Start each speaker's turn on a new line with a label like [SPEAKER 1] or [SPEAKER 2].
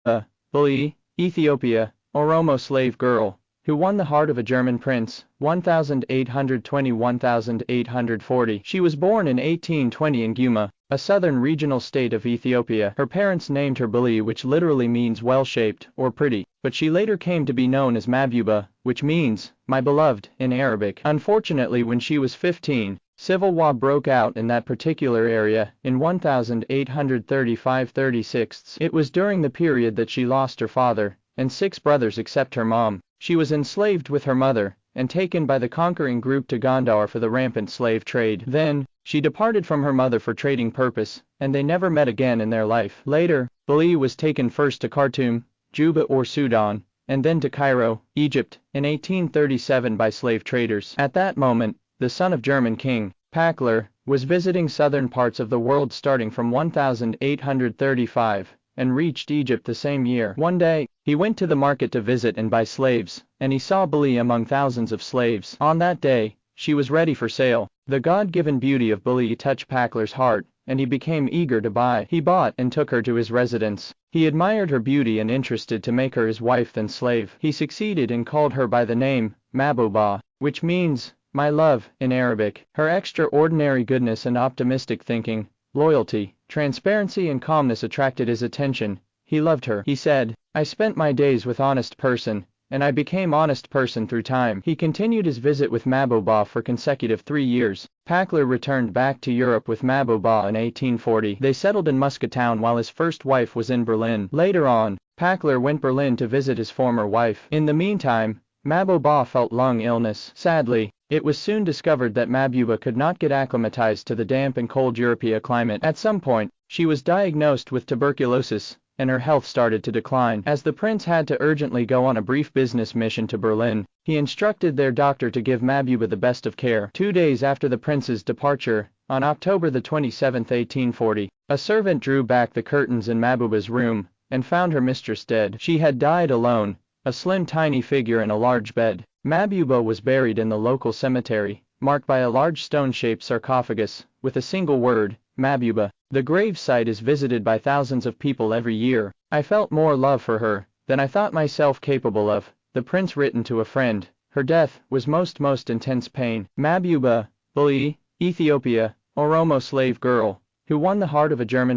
[SPEAKER 1] Bilile, Ethiopia, Oromo slave girl, who won the heart of a German prince, 1820–1840. She was born in 1820 in Guma, a southern regional state of Ethiopia. Her parents named her Bilile, which literally means well-shaped or pretty, but she later came to be known as Mahbubaan, which means my beloved in Arabic. Unfortunately, when she was 15, civil war broke out in that particular area in 1835–36. It was during the period that she lost her father and 6 brothers except her mom. She was enslaved with her mother and taken by the conquering group to Gondar for the rampant slave trade. Then, she departed from her mother for trading purpose, and they never met again in their life. Later, Bilile was taken first to Khartoum, Juba or Sudan, and then to Cairo, Egypt, in 1837 by slave traders. At that moment, the son of German King Pakler was visiting southern parts of the world starting from 1835, and reached Egypt the same year. One day, he went to the market to visit and buy slaves, and he saw Bilile among thousands of slaves. On that day, she was ready for sale. The God-given beauty of Bilile touched Pakler's heart, and he became eager to buy. He bought and took her to his residence. He admired her beauty and interested to make her his wife then slave. He succeeded and called her by the name Mahbubaan, which means my love in Arabic. Her extraordinary goodness and optimistic thinking, loyalty, transparency and calmness attracted his attention. He loved her. He said, "I spent my days with honest person, and I became honest person through time." He continued his visit with Mahbubaan for consecutive 3 years. Pakler returned back to Europe with Mahbubaan in 1840. They settled in Muscatown while his first wife was in Berlin. Later on, Pakler went Berlin to visit his former wife. In the meantime, Mahbubaan felt lung illness. Sadly, it was soon discovered that Mahbubaan could not get acclimatized to the damp and cold European climate. At some point, she was diagnosed with tuberculosis, and her health started to decline. As the prince had to urgently go on a brief business mission to Berlin, he instructed their doctor to give Mahbubaan the best of care. 2 days after the prince's departure, on October the 27th, 1840, a servant drew back the curtains in Mahbubaan's room, and found her mistress dead. She had died alone, a slim tiny figure in a large bed. Mahbubaan was buried in the local cemetery, marked by a large stone-shaped sarcophagus, with a single word, Mahbubaan. The grave site is visited by thousands of people every year. I felt more love for her than I thought myself capable of, the prince written to a friend. Her death was most intense pain. Mahbubaan, Bilile, Ethiopia, Oromo slave girl, who won the heart of a German